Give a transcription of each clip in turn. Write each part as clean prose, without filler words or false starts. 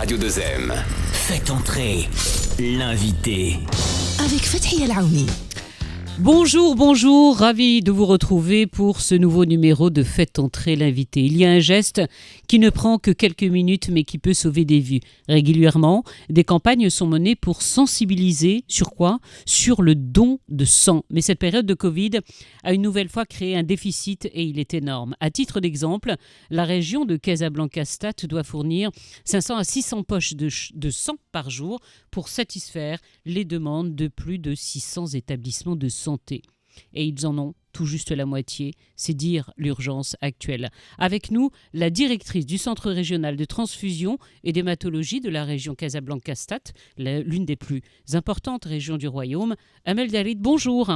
Radio 2M. Faites entrer l'invité. Avec Fathia Laouni. Bonjour, ravi de vous retrouver pour ce nouveau numéro de Faites entrer l'invité. Il y a un geste qui ne prend que quelques minutes mais qui peut sauver des vies. Régulièrement, des campagnes sont menées pour sensibiliser sur quoi ? Sur le don de sang. Mais cette période de Covid a une nouvelle fois créé un déficit et il est énorme. À titre d'exemple, la région de Casablanca-Stade doit fournir 500 à 600 poches de sang par jour pour satisfaire les demandes de plus de 600 établissements de santé. Et ils en ont tout juste la moitié, c'est dire l'urgence actuelle. Avec nous, la directrice du Centre régional de transfusion et d'hématologie de la région Casablanca-Stade, l'une des plus importantes régions du royaume, Amel Darid. Bonjour.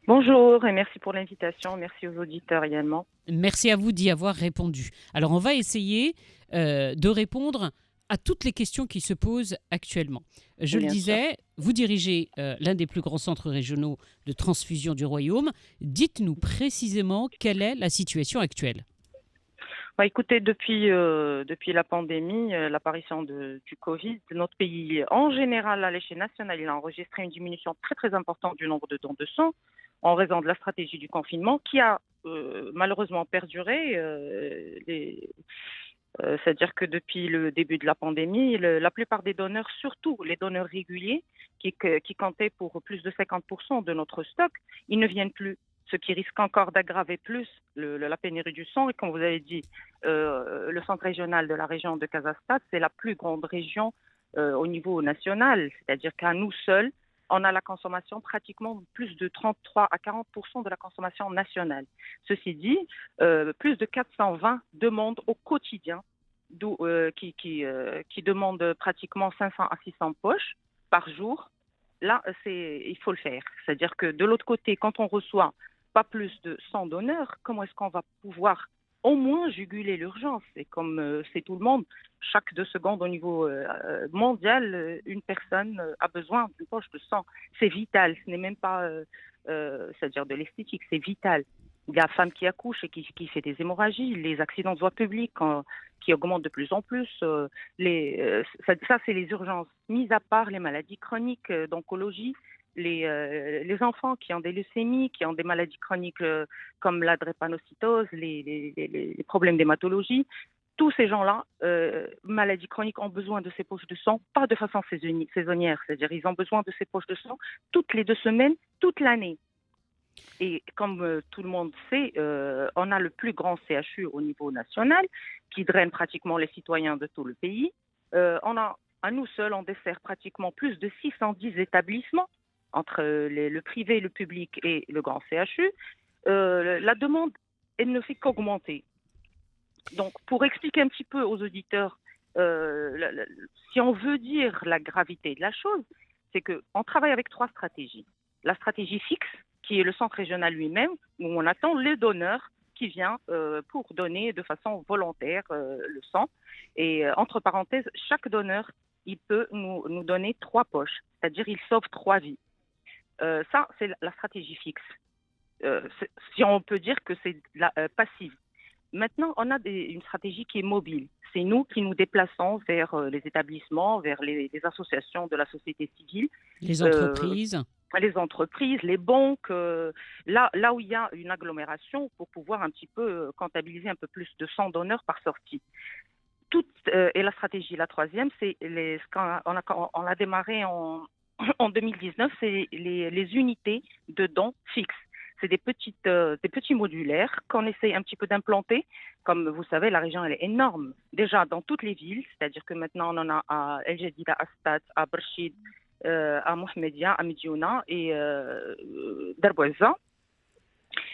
Bonjour et merci pour l'invitation. Merci aux auditeurs également. Merci à vous d'y avoir répondu. Alors, on va essayer de répondre à toutes les questions qui se posent actuellement. Je le disais, vous dirigez l'un des plus grands centres régionaux de transfusion du royaume. Dites-nous précisément quelle est la situation actuelle. Écoutez, depuis la pandémie, l'apparition du Covid, notre pays en général à l'échelle nationale, il a enregistré une diminution très très importante du nombre de dons de sang en raison de la stratégie du confinement qui a malheureusement perduré. C'est-à-dire que depuis le début de la pandémie, la plupart des donneurs, surtout les donneurs réguliers, qui comptaient pour plus de 50% de notre stock, ils ne viennent plus, ce qui risque encore d'aggraver plus la pénurie du sang. Et comme vous avez dit, le centre régional de la région de Casa-Stade, c'est la plus grande région au niveau national, c'est-à-dire qu'à nous seuls, on a la consommation pratiquement plus de 33 à 40% de la consommation nationale. Ceci dit, plus de 420 demandes au quotidien qui demandent pratiquement 500 à 600 poches par jour. Là, il faut le faire. C'est-à-dire que de l'autre côté, quand on reçoit pas plus de 100 donneurs, comment est-ce qu'on va pouvoir au moins juguler l'urgence? Et comme c'est tout le monde, chaque 2 secondes au niveau mondial, une personne a besoin d'une poche de sang. C'est vital, ce n'est même pas c'est-à-dire de l'esthétique, c'est vital. Il y a la femme qui accouche et qui fait des hémorragies, les accidents de voie publique qui augmentent de plus en plus. Ça, c'est les urgences. Mis à part les maladies chroniques d'oncologie, les enfants qui ont des leucémies, qui ont des maladies chroniques comme la drépanocytose, les problèmes d'hématologie, tous ces gens-là, maladies chroniques, ont besoin de ces poches de sang, pas de façon saisonnière. C'est-à-dire ils ont besoin de ces poches de sang toutes les 2 semaines, toute l'année. Et comme tout le monde sait, on a le plus grand CHU au niveau national qui draine pratiquement les citoyens de tout le pays. À nous seuls, on dessert pratiquement plus de 610 établissements entre le privé, le public et le grand CHU. La demande, elle ne fait qu'augmenter. Donc, pour expliquer un petit peu aux auditeurs, si on veut dire la gravité de la chose, c'est qu'on travaille avec 3 stratégies. La stratégie fixe, qui est le centre régional lui-même, où on attend le donneur qui vient pour donner de façon volontaire le sang. Et entre parenthèses, chaque donneur, il peut nous donner 3 poches, c'est-à-dire il sauve 3 vies. Ça, c'est la stratégie fixe. Si on peut dire que c'est passive. Maintenant, on a une stratégie qui est mobile. C'est nous qui nous déplaçons vers les établissements, vers les associations de la société civile. Les entreprises. Les entreprises, les banques, là où il y a une agglomération pour pouvoir un petit peu comptabiliser un peu plus de 100 donneurs par sortie. Et la stratégie, la troisième, c'est on a démarré en 2019, c'est les unités de dons fixes. C'est des petits modulaires qu'on essaie un petit peu d'implanter. Comme vous savez, la région, elle est énorme. Déjà, dans toutes les villes, c'est-à-dire que maintenant, on en a à El Jadida, à Stade, à Berchid, à Mohamedia, à Mediouna et Darboisa.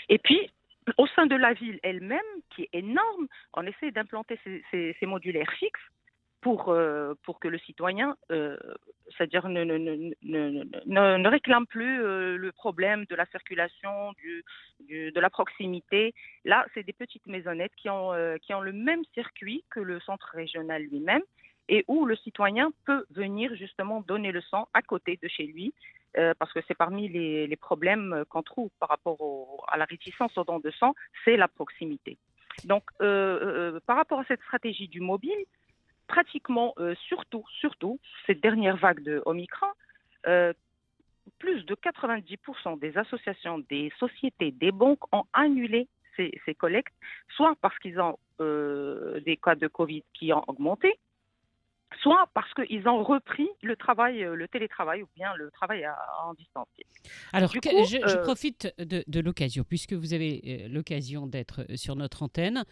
Et puis, au sein de la ville elle-même, qui est énorme, on essaie d'implanter ces modulaires fixes pour que le citoyen, c'est-à-dire ne réclame plus le problème de la circulation, de la proximité. Là, c'est des petites maisonnettes qui ont le même circuit que le centre régional lui-même et où le citoyen peut venir justement donner le sang à côté de chez lui, parce que c'est parmi les problèmes qu'on trouve par rapport à la réticence au don de sang, c'est la proximité. Donc, par rapport à cette stratégie du mobile, pratiquement, surtout, cette dernière vague de Omicron, euh, plus de 90% des associations, des sociétés, des banques ont annulé ces collectes, soit parce qu'ils ont des cas de Covid qui ont augmenté, soit parce qu'ils ont repris le travail, le télétravail ou bien le travail en distanciel. Alors, Du coup, je profite de l'occasion, puisque vous avez l'occasion d'être sur notre antenne.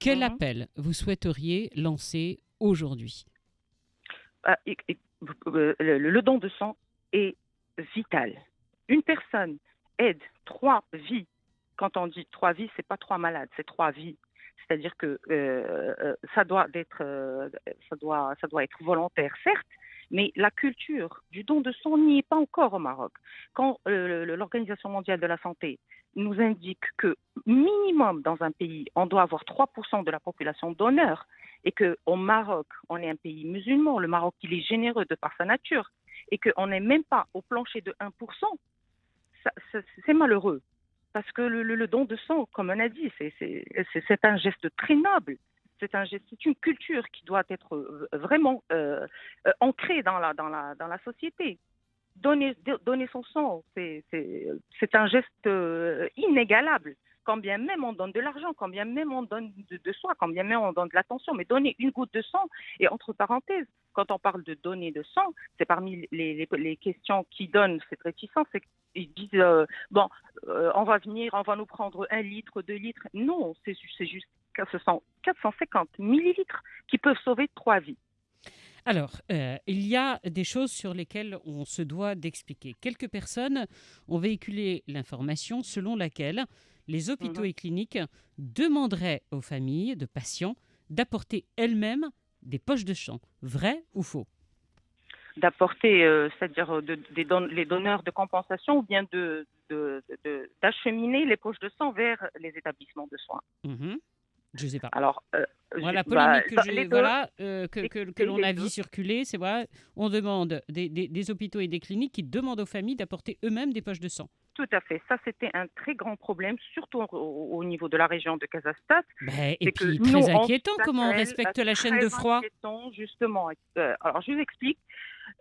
Quel appel vous souhaiteriez lancer aujourd'hui? Le don de sang est vital. Une personne aide 3 vies. Quand on dit 3 vies, c'est pas 3 malades, c'est 3 vies. C'est-à-dire que ça doit être volontaire, certes, mais la culture du don de sang n'y est pas encore au Maroc. Quand l'Organisation mondiale de la santé nous indique que minimum dans un pays, on doit avoir 3% de la population donneur, et qu'au Maroc, on est un pays musulman, le Maroc, il est généreux de par sa nature, et qu'on n'est même pas au plancher de 1%, c'est malheureux. Parce que le don de sang, comme on a dit, c'est un geste très noble. C'est une culture qui doit être vraiment ancrée dans la société. Donner son sang, c'est un geste inégalable. Quand bien même on donne de l'argent, quand bien même on donne de soi, quand bien même on donne de l'attention, mais donner une goutte de sang, et entre parenthèses, quand on parle de donner de sang, c'est parmi les questions qui donnent cette réticence, c'est qu'ils disent, on va venir, on va nous prendre 1 litre, 2 litres. Non, c'est juste que ce sont 450 millilitres qui peuvent sauver 3 vies. Alors, il y a des choses sur lesquelles on se doit d'expliquer. Quelques personnes ont véhiculé l'information selon laquelle les hôpitaux et cliniques demanderaient aux familles de patients d'apporter elles-mêmes des poches de sang. Vrai ou faux? D'apporter, c'est-à-dire les donneurs de compensation, ou bien d'acheminer les poches de sang vers les établissements de soins. Je ne sais pas. Alors, la polémique que l'on a deux. vu circuler, c'est vrai, on demande des hôpitaux et des cliniques qui demandent aux familles d'apporter eux-mêmes des poches de sang. Tout à fait. Ça, c'était un très grand problème, surtout au niveau de la région de Casastat. Et puis, très inquiétant, comment on respecte la chaîne de froid. Justement. Alors, je vous explique.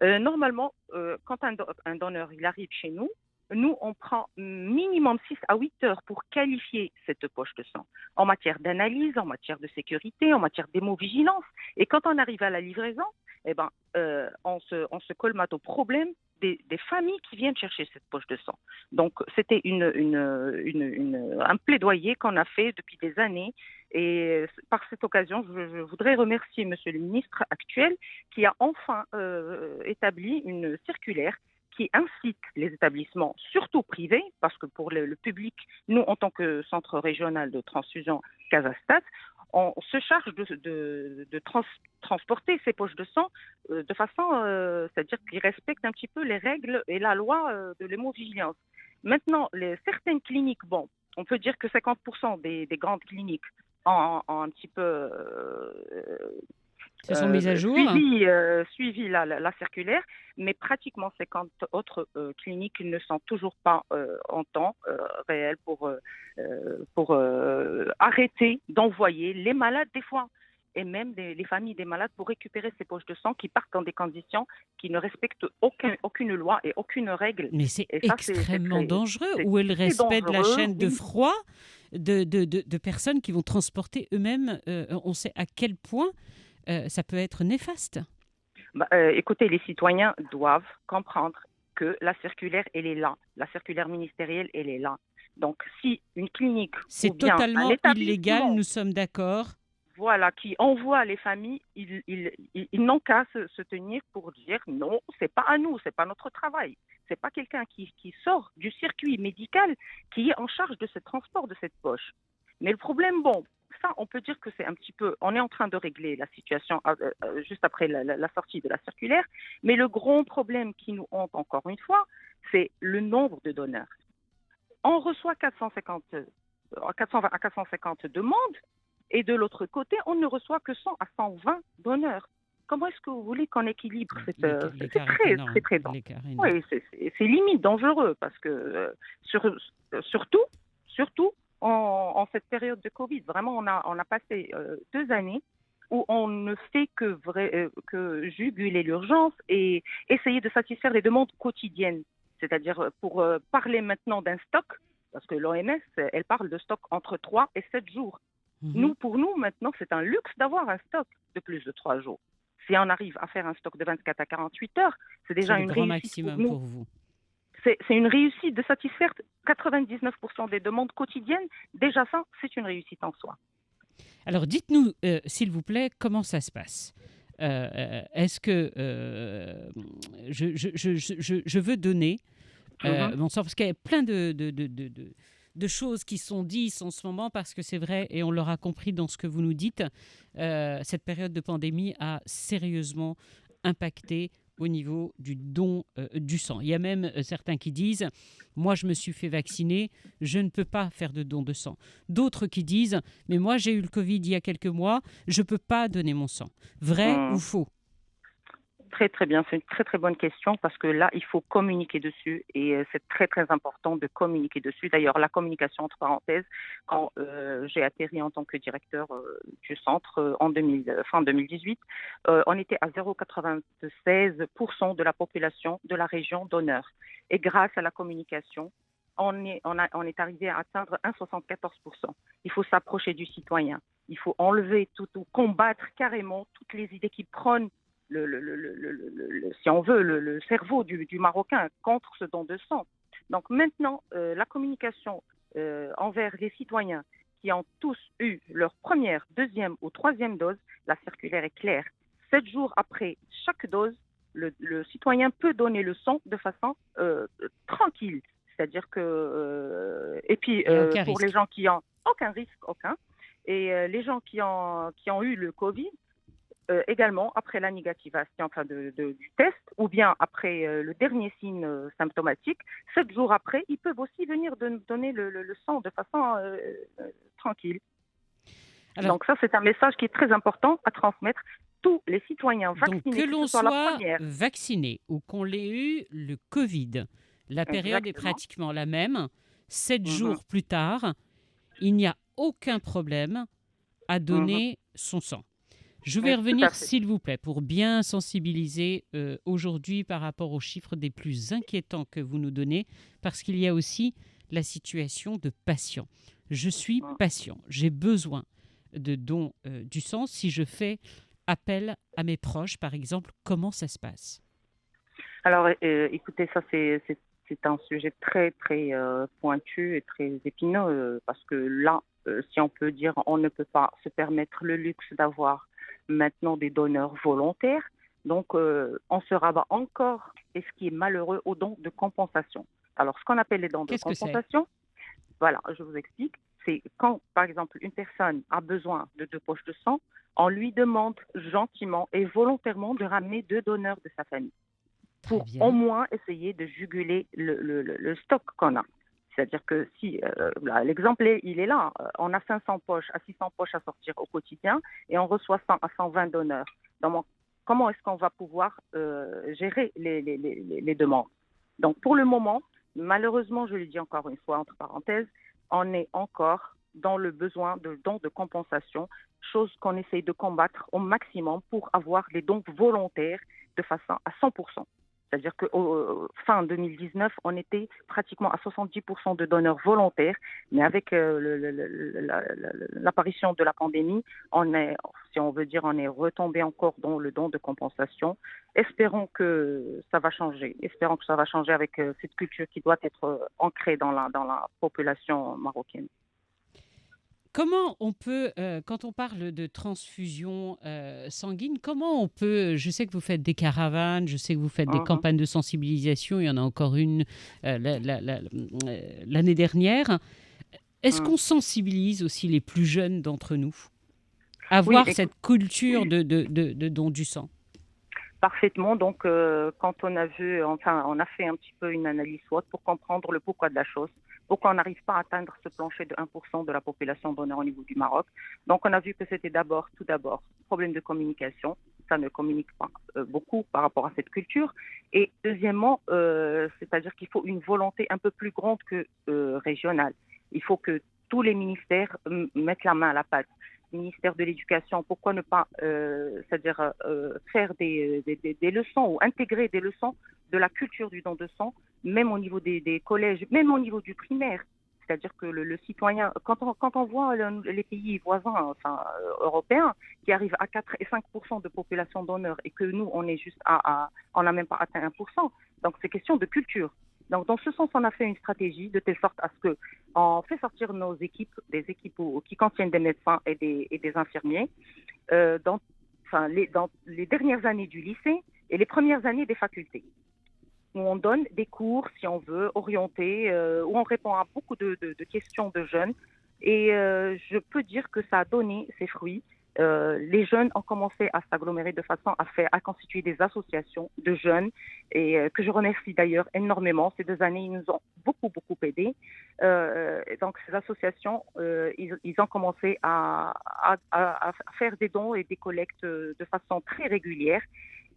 Normalement, quand un donneur il arrive chez nous, on prend minimum 6 à 8 heures pour qualifier cette poche de sang, en matière d'analyse, en matière de sécurité, en matière d'hémovigilance. Et quand on arrive à la livraison, on se colmate au problème des familles qui viennent chercher cette poche de sang. Donc, c'était un plaidoyer qu'on a fait depuis des années. Et par cette occasion, je voudrais remercier Monsieur le ministre actuel qui a enfin établi une circulaire qui incite les établissements, surtout privés, parce que pour le public, nous, en tant que centre régional de transfusion Casastat, on se charge de transporter ces poches de sang de façon, c'est-à-dire qu'ils respectent un petit peu les règles et la loi de l'hémovigilance. Maintenant, certaines cliniques, on peut dire que 50% des grandes cliniques ont un petit peu se sont mises à jour. Suivi la circulaire, mais pratiquement 50 autres cliniques ne sont toujours pas en temps réel pour arrêter d'envoyer les malades des fois, et même les familles des malades, pour récupérer ces poches de sang qui partent dans des conditions qui ne respectent aucune loi et aucune règle. Mais c'est extrêmement dangereux, où elles respectent la chaîne de froid de personnes qui vont transporter eux-mêmes. On sait à quel point ça peut être néfaste. Écoutez, les citoyens doivent comprendre que la circulaire, elle est là. La circulaire ministérielle, elle est là. Donc, si une clinique c'est ou bien totalement un établissement, illégal, nous sommes d'accord. Voilà, qui envoie les familles, ils n'ont qu'à se tenir pour dire non, c'est pas à nous, c'est pas notre travail. C'est pas quelqu'un qui sort du circuit médical qui est en charge de ce transport de cette poche. Mais le problème, ça, on peut dire que c'est un petit peu... On est en train de régler la situation juste après la sortie de la circulaire, mais le grand problème qui nous hante encore une fois, c'est le nombre de donneurs. On reçoit 420 à 450 demandes, et de l'autre côté, on ne reçoit que 100 à 120 donneurs. Comment est-ce que vous voulez qu'on équilibre c'est très dangereux. Oui, c'est limite dangereux, parce que surtout en cette période de Covid, vraiment, on a passé 2 années où on ne fait que juguler l'urgence et essayer de satisfaire les demandes quotidiennes. C'est-à-dire, pour parler maintenant d'un stock, parce que l'OMS, elle parle de stock entre 3 et 7 jours. Pour nous, maintenant, c'est un luxe d'avoir un stock de plus de 3 jours. Si on arrive à faire un stock de 24 à 48 heures, c'est déjà une réussite maximum pour vous. C'est une réussite de satisfaire 99% des demandes quotidiennes. Déjà ça, c'est une réussite en soi. Alors dites-nous, s'il vous plaît, comment ça se passe. Est-ce que je veux donner mon sens, parce qu'il y a plein de choses qui sont dites en ce moment, parce que c'est vrai, et on l'aura compris dans ce que vous nous dites, cette période de pandémie a sérieusement impacté au niveau du don du sang. Il y a même certains qui disent « Moi, je me suis fait vacciner, je ne peux pas faire de don de sang ». D'autres qui disent « Mais moi, j'ai eu le Covid il y a quelques mois, je ne peux pas donner mon sang ». Vrai ou faux? Très, très bien. C'est une très, très bonne question parce que là, il faut communiquer dessus et c'est très, très important de communiquer dessus. D'ailleurs, la communication, entre parenthèses, quand j'ai atterri en tant que directeur du centre fin 2018, on était à 0,96% de la population de la région d'honneur. Et grâce à la communication, on est arrivé à atteindre 1,74%. Il faut s'approcher du citoyen. Il faut enlever combattre carrément toutes les idées qui prônent si on veut, le cerveau du Marocain contre ce don de sang. Donc maintenant, la communication envers les citoyens qui ont tous eu leur première, deuxième ou troisième dose, la circulaire est claire. 7 jours après chaque dose, le citoyen peut donner le sang de façon tranquille. C'est-à-dire que... et puis, pour les gens qui ont aucun risque, et les gens qui ont eu le Covid, également, après la négativation du test, ou bien après le dernier signe symptomatique, 7 jours après, ils peuvent aussi venir donner le sang de façon tranquille. Alors, donc ça, c'est un message qui est très important à transmettre. Tous les citoyens vaccinés, donc que l'on soit vacciné ou qu'on l'ait eu le Covid, la période est pratiquement la même. 7 jours plus tard, il n'y a aucun problème à donner son sang. Je vais revenir, s'il vous plaît, pour bien sensibiliser aujourd'hui par rapport aux chiffres des plus inquiétants que vous nous donnez, parce qu'il y a aussi la situation de patient. Je suis patient, j'ai besoin de dons du sang. Si je fais appel à mes proches, par exemple, comment ça se passe? Alors, écoutez, ça c'est un sujet très, très pointu et très épineux, parce que là, si on peut dire, on ne peut pas se permettre le luxe d'avoir maintenant des donneurs volontaires. Donc, on se rabat encore, et ce qui est malheureux, aux dons de compensation. Alors, ce qu'on appelle les dons de compensation, voilà, je vous explique. C'est quand, par exemple, une personne a besoin de 2 poches de sang, on lui demande gentiment et volontairement de ramener 2 donneurs de sa famille pour au moins essayer de juguler le stock qu'on a. C'est-à-dire que si, l'exemple, il est là, on a 500 poches à 600 poches à sortir au quotidien et on reçoit 100 à 120 donneurs. Donc, comment est-ce qu'on va pouvoir gérer les demandes? Donc, pour le moment, malheureusement, je le dis encore une fois, entre parenthèses, on est encore dans le besoin de dons de compensation, chose qu'on essaye de combattre au maximum pour avoir des dons volontaires de façon à 100%. C'est-à-dire qu'au fin 2019, on était pratiquement à 70% de donneurs volontaires, mais avec l'apparition de la pandémie, on est retombé encore dans le don de compensation. Espérons que ça va changer. Espérons que ça va changer avec cette culture qui doit être ancrée dans la population marocaine. Comment on peut, quand on parle de transfusion sanguine, comment on peut, je sais que vous faites des caravanes, je sais que vous faites des campagnes de sensibilisation, il y en a encore une l'année dernière. Est-ce qu'on sensibilise aussi les plus jeunes d'entre nous à avoir cette culture de don du sang? Parfaitement. Donc, quand on a fait un petit peu une analyse SWOT pour comprendre le pourquoi de la chose. Pourquoi on n'arrive pas à atteindre ce plancher de 1% de la population donneur au niveau du Maroc. Donc, on a vu que c'était tout d'abord, problème de communication. Ça ne communique pas beaucoup par rapport à cette culture. Et deuxièmement, c'est-à-dire qu'il faut une volonté un peu plus grande que régionale. Il faut que tous les ministères mettent la main à la pâte. ministère de l'Éducation, pourquoi ne pas, c'est-à-dire faire des leçons ou intégrer des leçons de la culture du don de sang, même au niveau des collèges, même au niveau du primaire. C'est-à-dire que le citoyen, quand on voit les pays voisins, enfin européens, qui arrivent à 4 et 5% de population donneur et que nous, on est juste on n'a même pas atteint 1%. Donc, c'est question de culture. Donc, dans ce sens, on a fait une stratégie de telle sorte à ce qu'on fait sortir nos équipes, des équipes qui contiennent des médecins et des infirmiers, dans les dernières années du lycée et les premières années des facultés, où on donne des cours, si on veut, orientés, où on répond à beaucoup de questions de jeunes. Et je peux dire que ça a donné ses fruits. Les jeunes ont commencé à s'agglomérer de façon à constituer des associations de jeunes et que je remercie d'ailleurs énormément. Ces 2 années, ils nous ont beaucoup aidés. Donc ces associations, ils ont commencé à faire des dons et des collectes de façon très régulière.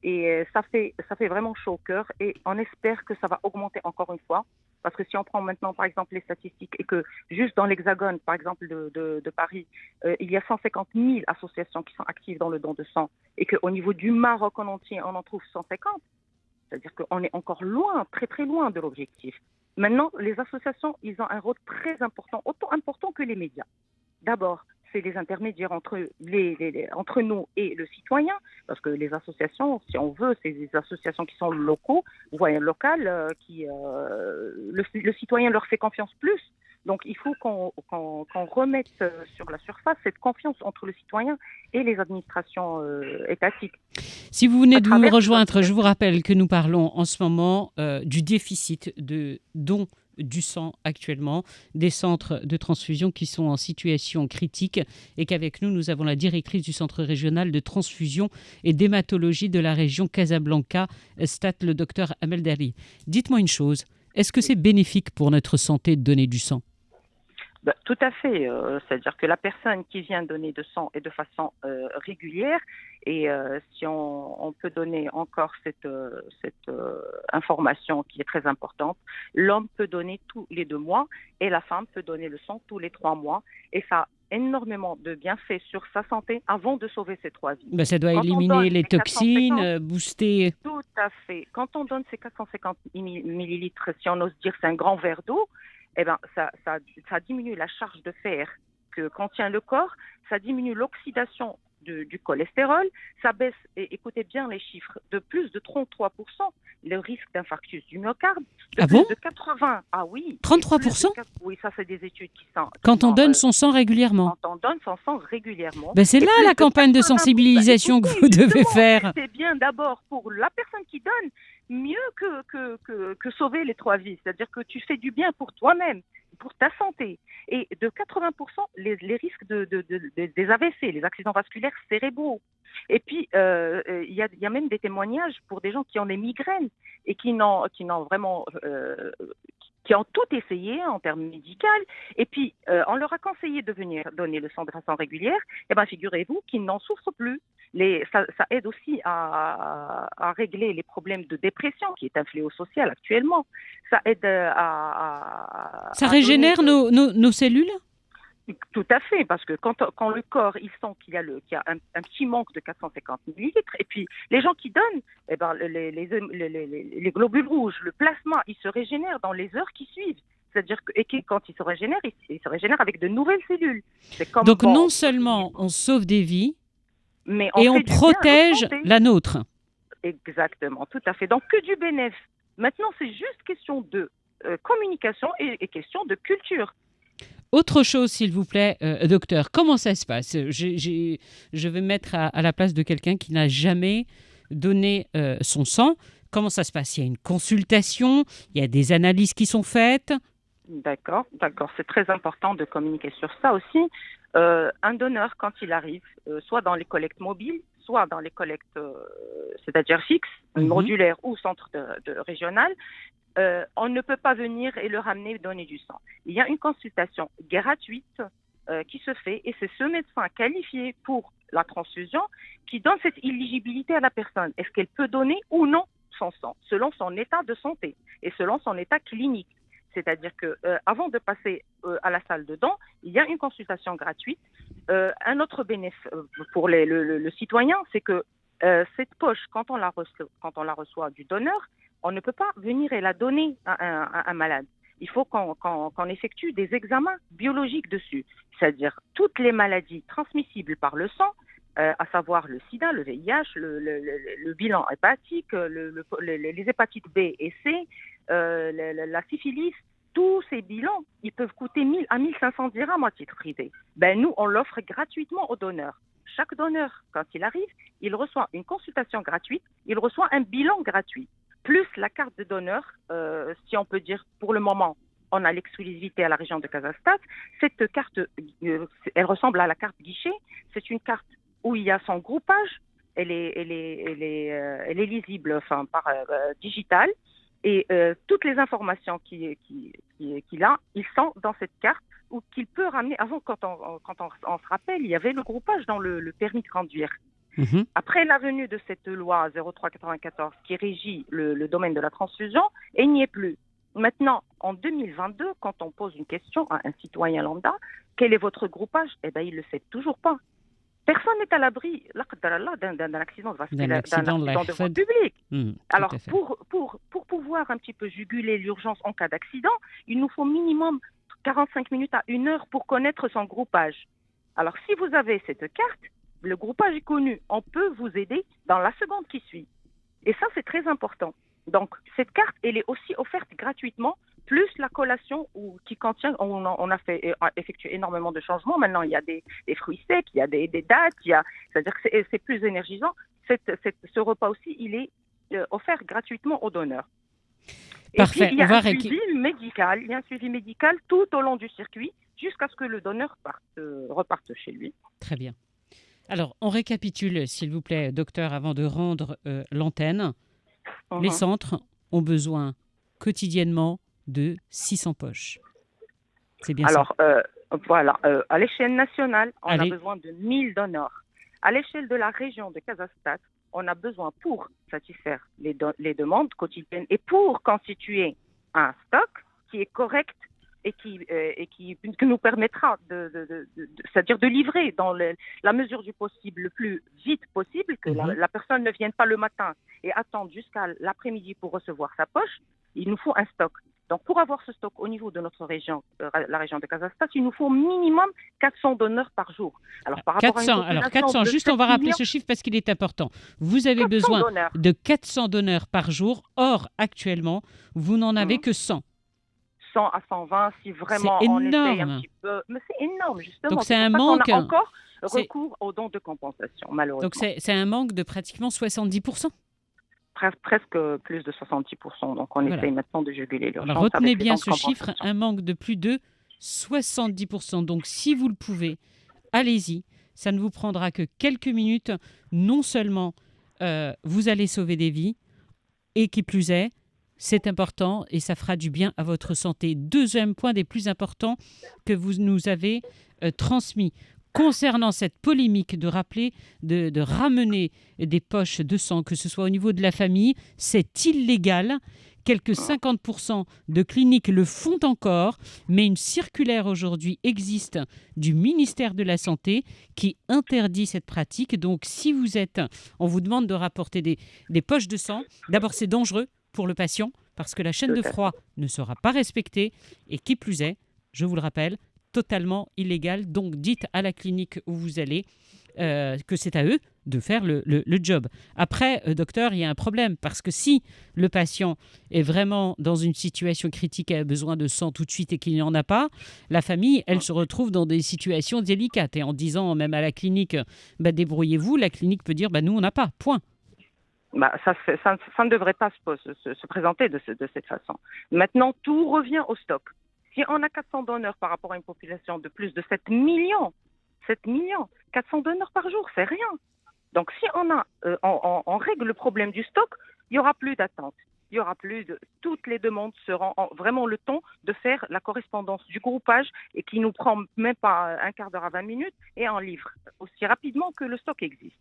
Et ça fait vraiment chaud au cœur et on espère que ça va augmenter encore une fois. Parce que si on prend maintenant, par exemple, les statistiques et que juste dans l'Hexagone, par exemple, de Paris, il y a 150 000 associations qui sont actives dans le don de sang et qu'au niveau du Maroc en entier, on en trouve 150, c'est-à-dire qu'on est encore loin, très loin de l'objectif. Maintenant, les associations, ils ont un rôle très important, autant important que les médias. D'abord, c'est les intermédiaires entre nous et le citoyen, parce que les associations, si on veut, c'est des associations qui sont locales, le citoyen leur fait confiance plus. Donc, il faut qu'on remette sur la surface cette confiance entre le citoyen et les administrations étatiques. Si vous venez de nous rejoindre, je vous rappelle que nous parlons en ce moment du déficit de dons du sang actuellement, des centres de transfusion qui sont en situation critique et qu'avec nous avons la directrice du centre régional de transfusion et d'hématologie de la région Casablanca, stat le docteur Amel Dari. Dites-moi une chose, est-ce que c'est bénéfique pour notre santé de donner du sang ? Tout à fait. C'est-à-dire que la personne qui vient donner de sang est de façon régulière et si on peut donner encore cette information qui est très importante, l'homme peut donner tous les 2 mois et la femme peut donner le sang tous les 3 mois et ça a énormément de bienfaits sur sa santé avant de sauver ses 3 vies. Ça doit éliminer les toxines, booster... Tout à fait. Quand on donne ces 450 millilitres, si on ose dire c'est un grand verre d'eau, ça diminue la charge de fer que contient le corps, ça diminue l'oxydation du cholestérol, ça baisse, et écoutez bien les chiffres, de plus de 33% le risque d'infarctus du myocarde, de plus de 80%. Ah oui. 33% ? Oui, ça c'est des études qui sont... Quand on donne son sang régulièrement. Quand on donne son sang réguguellement. C'est là la campagne de sensibilisation que vous devez faire. C'est bien d'abord pour la personne qui donne, mieux que sauver les 3 vies. C'est-à-dire que tu fais du bien pour toi-même, pour ta santé. Et de 80%, les risques des AVC, les accidents vasculaires cérébraux. Et puis, il y a même des témoignages pour des gens qui ont des migraines et qui n'ont vraiment... qui ont tout essayé en termes médicaux, et puis on leur a conseillé de venir donner le sang de façon régulière, et figurez-vous qu'ils n'en souffrent plus. Ça aide aussi à régler les problèmes de dépression, qui est un fléau social actuellement. Ça aide Ça régénère nos cellules ? Tout à fait, parce que quand le corps il sent qu'il y a un petit manque de 450 millilitres, et puis les gens qui donnent, les globules rouges, le plasma, il se régénère dans les heures qui suivent. C'est-à-dire que quand il se régénère avec de nouvelles cellules. Donc non seulement on sauve des vies, mais on protège la nôtre. Exactement, tout à fait. Donc que du bénéfice. Maintenant, c'est juste question de communication et question de culture. Autre chose, s'il vous plaît, docteur, comment ça se passe ? Je vais me mettre à la place de quelqu'un qui n'a jamais donné son sang. Comment ça se passe ? Il y a une consultation, il y a des analyses qui sont faites. D'accord. C'est très important de communiquer sur ça aussi. Un donneur, quand il arrive, soit dans les collectes mobiles, soit dans les collectes, c'est-à-dire fixes, modulaires ou centre de régional, on ne peut pas venir et le ramener donner du sang. Il y a une consultation gratuite qui se fait et c'est ce médecin qualifié pour la transfusion qui donne cette éligibilité à la personne. Est-ce qu'elle peut donner ou non son sang selon son état de santé et selon son état clinique. C'est-à-dire que avant de passer à la salle de dons, il y a une consultation gratuite. Un autre bénéfice pour le citoyen, c'est que cette poche, quand on la reçoit du donneur, on ne peut pas venir et la donner à un malade. Il faut qu'on effectue des examens biologiques dessus, c'est-à-dire toutes les maladies transmissibles par le sang, à savoir le sida, le VIH, le bilan hépatique, les hépatites B et C, la syphilis. Tous ces bilans, ils peuvent coûter 1000 à 1500 dirhams à titre privé. Nous, on l'offre gratuitement aux donneurs. Chaque donneur, quand il arrive, il reçoit une consultation gratuite, il reçoit un bilan gratuit, plus la carte de donneur, si on peut dire pour le moment, on a l'exclusivité à la région de Casastat. Cette carte, elle ressemble à la carte guichet. C'est une carte où il y a son groupage, elle est lisible par digital, et toutes les informations qu'il a, ils sont dans cette carte ou qu'il peut ramener. Avant, quand on se rappelle, il y avait le groupage dans le permis de conduire. Mhm. Après la venue de cette loi 0394 qui régit le domaine de la transfusion, il n'y est plus. Maintenant, en 2022, quand on pose une question à un citoyen lambda, quel est votre groupage? Il ne le sait toujours pas. Personne n'est à l'abri d'un accident de voie publique. Alors, pour pouvoir un petit peu juguler l'urgence en cas d'accident, il nous faut minimum 45 minutes à 1 heure pour connaître son groupage. Alors, si vous avez cette carte, le groupage est connu. On peut vous aider dans la seconde qui suit. Et ça, c'est très important. Donc, cette carte, elle est aussi offerte gratuitement, plus la collation qui contient, on a effectué énormément de changements. Maintenant, il y a des fruits secs, il y a des dattes, c'est-à-dire que c'est plus énergisant. Ce repas aussi, il est offert gratuitement aux donneurs. Parfait. Et puis, il y a un suivi médical tout au long du circuit jusqu'à ce que le donneur reparte chez lui. Très bien. Alors, on récapitule, s'il vous plaît, docteur, avant de rendre l'antenne. Les centres ont besoin quotidiennement de 600 poches. C'est bien ça. Alors, à l'échelle nationale, on a besoin de 1000 donneurs. À l'échelle de la région de Casastat, on a besoin, pour satisfaire les demandes quotidiennes et pour constituer un stock qui est correct et qui nous permettra c'est-à-dire de livrer dans la mesure du possible, le plus vite possible, que la personne ne vienne pas le matin et attendre jusqu'à l'après-midi pour recevoir sa poche. Il nous faut un stock. Donc, pour avoir ce stock au niveau de notre région, la région de Casastat, il nous faut minimum 400 donneurs par jour. Alors, par rapport 400, à une 400, juste on va rappeler ce chiffre parce qu'il est important. Vous avez besoin de 400 donneurs par jour. Or, actuellement, vous n'en avez que 100. 100 à 120, si vraiment on essaye un petit peu. Mais c'est énorme, justement. Donc, c'est un manque. On a encore recours aux dons de compensation, malheureusement. Donc, c'est un manque de pratiquement 70%. Presque plus de 70%. Donc, on essaye maintenant de juguler l'urgence. Alors, retenez bien ce chiffre, un manque de plus de 70%. Donc, si vous le pouvez, allez-y. Ça ne vous prendra que quelques minutes. Non seulement vous allez sauver des vies, et qui plus est, c'est important et ça fera du bien à votre santé. Deuxième point des plus importants que vous nous avez transmis. Concernant cette polémique de rappeler, de ramener des poches de sang, que ce soit au niveau de la famille, c'est illégal. Quelques 50% de cliniques le font encore, mais une circulaire aujourd'hui existe du ministère de la Santé qui interdit cette pratique. Donc, si on vous demande de rapporter des poches de sang, d'abord c'est dangereux pour le patient parce que la chaîne de froid ne sera pas respectée et qui plus est, je vous le rappelle, totalement illégal. Donc, dites à la clinique où vous allez que c'est à eux de faire le job. Après, docteur, il y a un problème parce que si le patient est vraiment dans une situation critique et a besoin de sang tout de suite et qu'il n'y en a pas, la famille, elle se retrouve dans des situations délicates. Et en disant même à la clinique, débrouillez-vous, la clinique peut dire, nous, on n'a pas, point. Ça ne devrait pas se présenter de cette façon. Maintenant, tout revient au stock. Si on a 400 donneurs par rapport à une population de plus de 7 millions, 400 donneurs par jour, c'est rien. Donc, si on règle le problème du stock, il n'y aura plus d'attente. Il y aura toutes les demandes seront vraiment le temps de faire la correspondance du groupage et qui nous prend même pas un quart d'heure à 20 minutes et en livre aussi rapidement que le stock existe.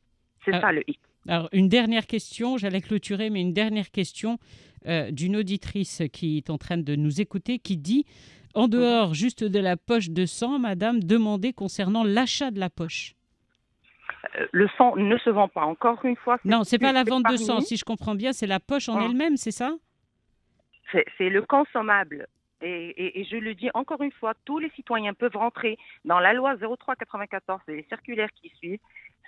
C'est ça le hic. Alors, une dernière question, j'allais clôturer, mais une dernière question. d'une auditrice qui est en train de nous écouter, qui dit « En dehors juste de la poche de sang, madame, demandez concernant l'achat de la poche. » Le sang ne se vend pas. Encore une fois, Non, c'est pas la vente de parmi- sang, si je comprends bien, c'est la poche en Ah. elle-même, c'est ça? c'est le consommable. Et je le dis encore une fois, tous les citoyens peuvent rentrer dans la loi 0394, c'est les circulaires qui suivent.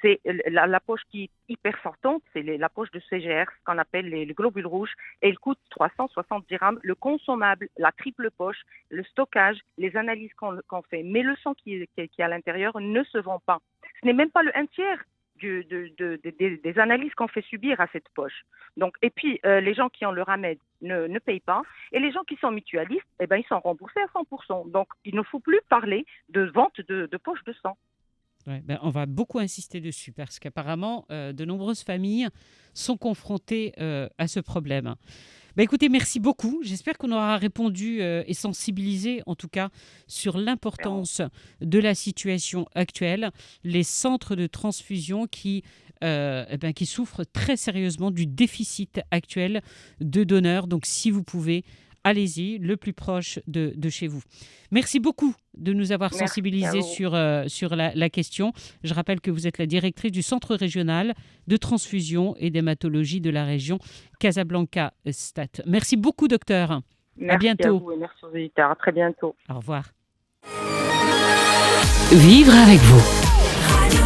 C'est la poche qui est hyper sortante, c'est la poche de CGR, ce qu'on appelle les globules rouges, et elle coûte 360 dirhams. Le consommable, la triple poche, le stockage, les analyses qu'on fait, mais le sang qui est à l'intérieur ne se vend pas. Ce n'est même pas le un tiers des analyses qu'on fait subir à cette poche. Donc, et puis, les gens qui ont le RAMED ne payent pas. Et les gens qui sont mutualistes, eh ben, ils sont remboursés à 100%. Donc, il ne faut plus parler de vente de poche de sang. Ouais, on va beaucoup insister dessus parce qu'apparemment, de nombreuses familles sont confrontées à ce problème. Écoutez, merci beaucoup. J'espère qu'on aura répondu et sensibilisé, en tout cas, sur l'importance de la situation actuelle. Les centres de transfusion qui souffrent très sérieusement du déficit actuel de donneurs. Donc, si vous pouvez, allez-y, le plus proche de chez vous. Merci beaucoup de nous avoir sensibilisés sur la question. Je rappelle que vous êtes la directrice du Centre régional de transfusion et d'hématologie de la région Casablanca-Stade. Merci beaucoup, docteur. Merci à bientôt. À vous et merci aux auditeurs. À très bientôt. Au revoir. Vivre avec vous.